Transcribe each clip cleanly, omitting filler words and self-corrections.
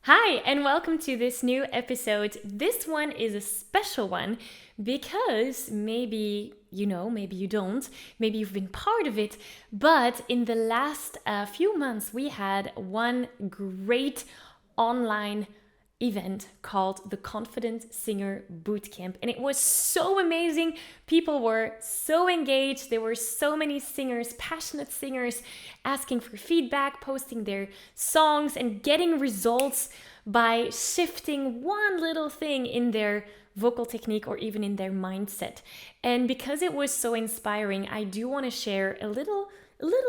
Hi, and welcome to this new episode. This one is a special one because maybe you know, maybe you don't, maybe you've been part of it, but in the last few months, we had one great online event called the Confident Singer Bootcamp, and it was so amazing. People were so engaged. There were so many singers, passionate singers, asking for feedback, posting their songs, and getting results by shifting one little thing in their vocal technique or even in their mindset. And because it was so inspiring, I do want to share a little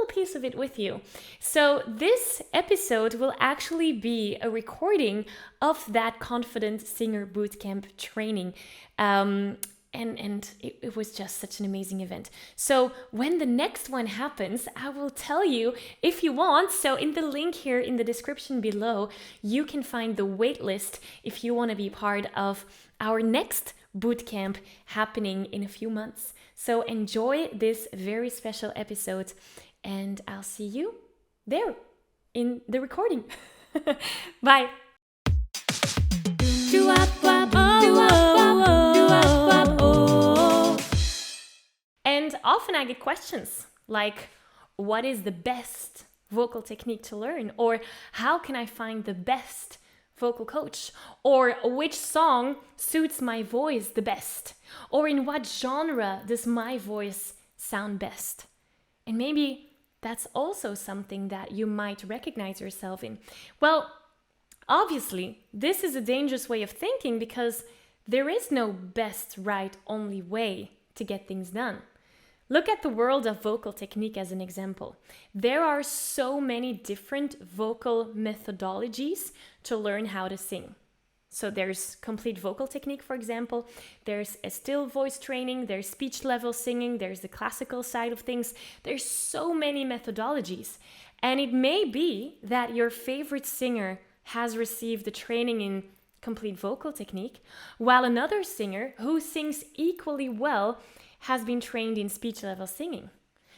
piece of it with you. So this episode will actually be a recording of that Confident Singer Bootcamp training. And it was just such an amazing event. So when the next one happens, I will tell you if you want. So in the link here in the description below, you can find the waitlist if you want to be part of our next bootcamp happening in a few months. So enjoy this very special episode, and I'll see you there in the recording. Bye. And often I get questions like, what is the best vocal technique to learn? Or how can I find the best vocal coach? Or which song suits my voice the best? Or in what genre does my voice sound best? And maybe that's also something that you might recognize yourself in. Well, obviously, this is a dangerous way of thinking because there is no best, right, only way to get things done. Look at the world of vocal technique as an example. There are so many different vocal methodologies to learn how to sing. So there's complete vocal technique, for example. There's a still voice training. There's speech level singing. There's the classical side of things. There's so many methodologies. And it may be that your favorite singer has received the training in complete vocal technique, while another singer who sings equally well has been trained in speech level singing.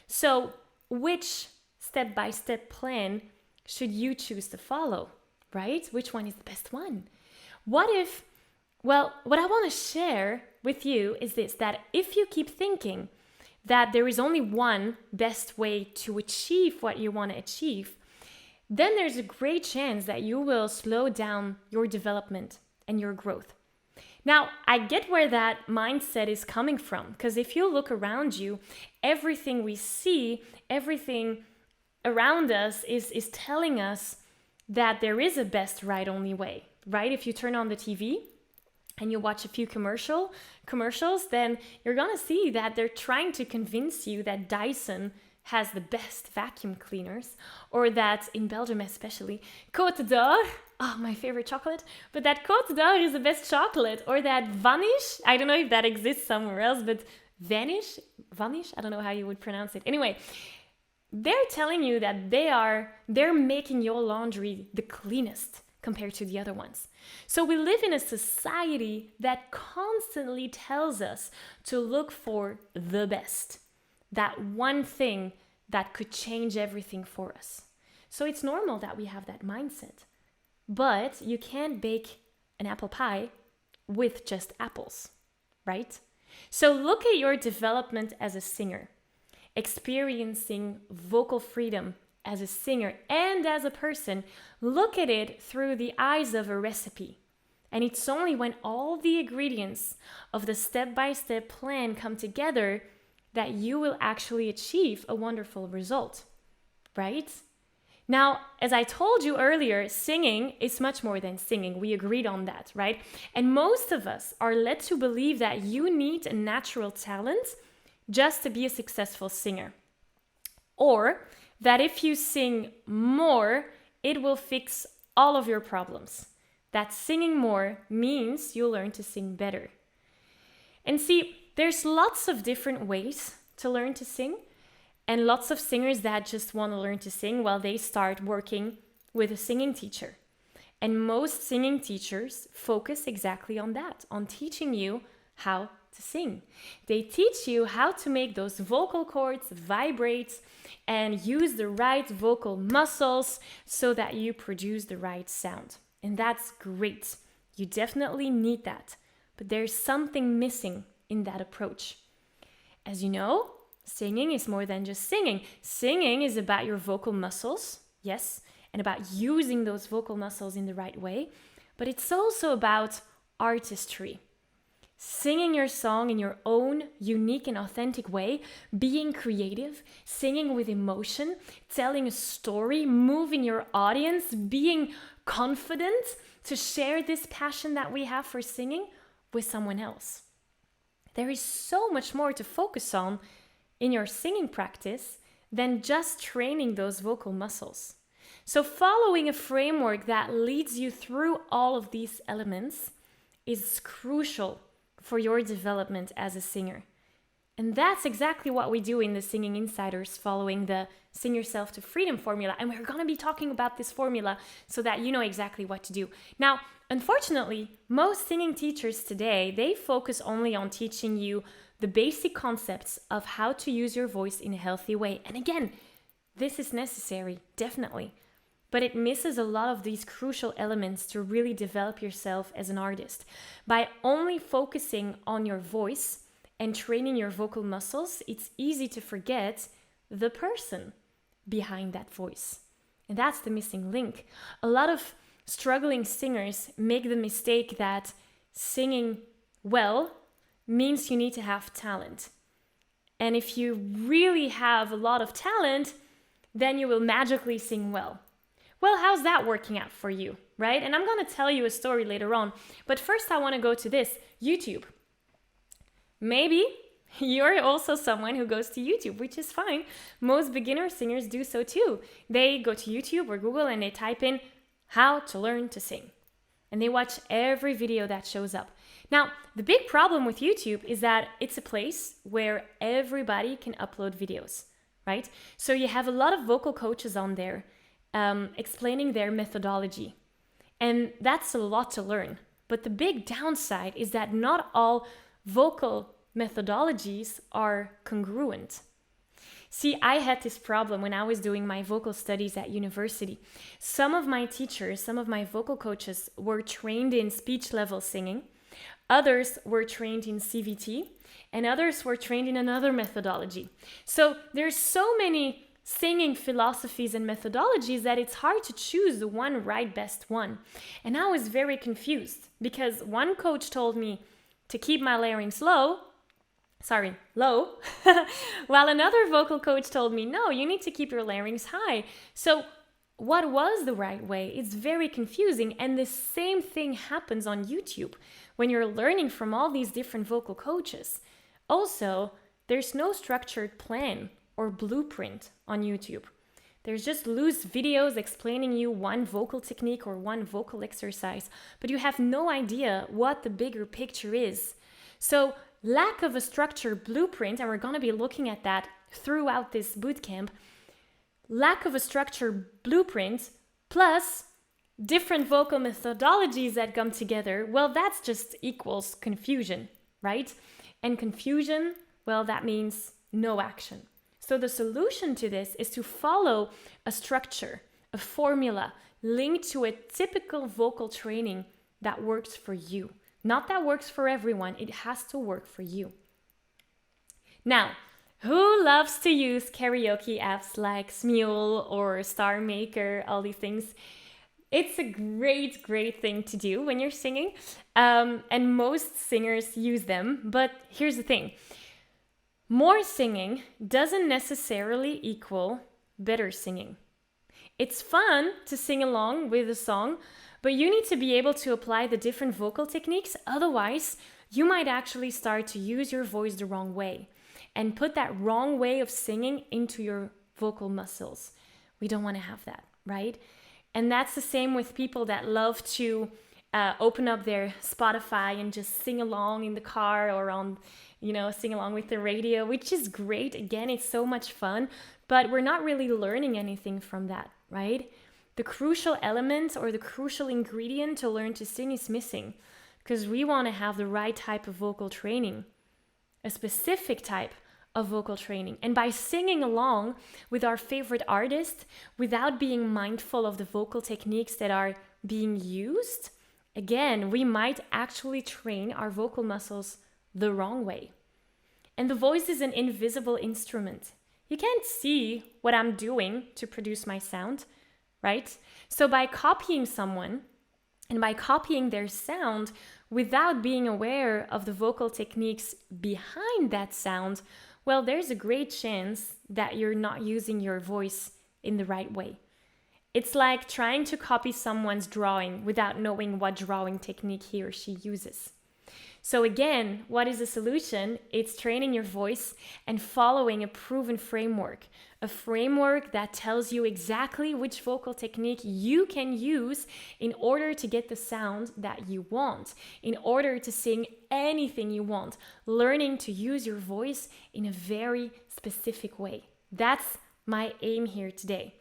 So which step-by-step plan should you choose to follow, right? Which one is the best one? What I want to share with you is this, that if you keep thinking that there is only one best way to achieve what you want to achieve, then there's a great chance that you will slow down your development and your growth. Now, I get where that mindset is coming from, because if you look around you, everything we see, everything around us is telling us that there is a best right only way, right? If you turn on the TV and you watch a few commercials, then you're gonna see that they're trying to convince you that Dyson has the best vacuum cleaners, or that in Belgium especially, Côte d'Or, my favorite chocolate, but that Côte d'Or is the best chocolate, or that Vanish, I don't know if that exists somewhere else, but Vanish, I don't know how you would pronounce it. Anyway, they're telling you that they're making your laundry the cleanest compared to the other ones. So we live in a society that constantly tells us to look for the best, that one thing that could change everything for us. So it's normal that we have that mindset. But you can't bake an apple pie with just apples, right? So look at your development as a singer, experiencing vocal freedom as a singer and as a person. Look at it through the eyes of a recipe. And it's only when all the ingredients of the step-by-step plan come together that you will actually achieve a wonderful result, right? Now, as I told you earlier, singing is much more than singing. We agreed on that, right? And most of us are led to believe that you need a natural talent just to be a successful singer. Or that if you sing more, it will fix all of your problems. That singing more means you'll learn to sing better. And see, there's lots of different ways to learn to sing, and lots of singers that just want to learn to sing, well, they start working with a singing teacher. And most singing teachers focus exactly on that, on teaching you how to sing. They teach you how to make those vocal cords vibrate and use the right vocal muscles so that you produce the right sound. And that's great. You definitely need that. But there's something missing in that approach. As you know, singing is more than just singing. Singing is about your vocal muscles, yes, and about using those vocal muscles in the right way. But it's also about artistry. Singing your song in your own unique and authentic way, being creative, singing with emotion, telling a story, moving your audience, being confident to share this passion that we have for singing with someone else. There is so much more to focus on in your singing practice than just training those vocal muscles. So following a framework that leads you through all of these elements is crucial for your development as a singer. And that's exactly what we do in the Singing Insiders following the Sing Yourself to Freedom formula. And we're going to be talking about this formula so that you know exactly what to do. Now, unfortunately, most singing teachers today, they focus only on teaching you the basic concepts of how to use your voice in a healthy way. And again, this is necessary, definitely. But it misses a lot of these crucial elements to really develop yourself as an artist. By only focusing on your voice and training your vocal muscles, it's easy to forget the person behind that voice. And that's the missing link. A lot of struggling singers make the mistake that singing well means you need to have talent. And if you really have a lot of talent, then you will magically sing well. Well, how's that working out for you, right? And I'm going to tell you a story later on. But first I want to go to this, YouTube. Maybe you're also someone who goes to YouTube, which is fine. Most beginner singers do so too. They go to YouTube or Google and they type in how to learn to sing. And they watch every video that shows up. Now, the big problem with YouTube is that it's a place where everybody can upload videos, right? So you have a lot of vocal coaches on there explaining their methodology. And that's a lot to learn. But the big downside is that not all vocal methodologies are congruent. See, I had this problem when I was doing my vocal studies at university. Some of my teachers, some of my vocal coaches were trained in speech level singing. Others were trained in CVT, and others were trained in another methodology. So there's so many singing philosophies and methodologies that it's hard to choose the one right best one. And I was very confused because one coach told me to keep my larynx low, while another vocal coach told me, no, you need to keep your larynx high. So what was the right way? It's very confusing. And the same thing happens on YouTube when you're learning from all these different vocal coaches. Also, there's no structured plan or blueprint on YouTube. There's just loose videos explaining you one vocal technique or one vocal exercise, but you have no idea what the bigger picture is. So lack of a structured blueprint, and we're going to be looking at that throughout this bootcamp, lack of a structured blueprint plus different vocal methodologies that come together, well, that's just equals confusion, right? And confusion, well, that means no action. So the solution to this is to follow a structure, a formula linked to a typical vocal training that works for you. Not that works for everyone, it has to work for you. Now, who loves to use karaoke apps like Smule or Star Maker, all these things? It's a great, great thing to do when you're singing, and most singers use them. But here's the thing. More singing doesn't necessarily equal better singing. It's fun to sing along with a song, but you need to be able to apply the different vocal techniques. Otherwise, you might actually start to use your voice the wrong way and put that wrong way of singing into your vocal muscles. We don't want to have that, right? And that's the same with people that love to open up their Spotify and just sing along in the car or on, sing along with the radio, which is great. Again, it's so much fun, but we're not really learning anything from that, right? The crucial element or the crucial ingredient to learn to sing is missing because we want to have the right type of vocal training, a specific type of vocal training. And by singing along with our favorite artist without being mindful of the vocal techniques that are being used, again, we might actually train our vocal muscles the wrong way. And the voice is an invisible instrument. You can't see what I'm doing to produce my sound, right? So by copying someone and by copying their sound without being aware of the vocal techniques behind that sound, well, there's a great chance that you're not using your voice in the right way. It's like trying to copy someone's drawing without knowing what drawing technique he or she uses. So again, what is the solution? It's training your voice and following a proven framework. A framework that tells you exactly which vocal technique you can use in order to get the sound that you want, in order to sing anything you want, learning to use your voice in a very specific way. That's my aim here today.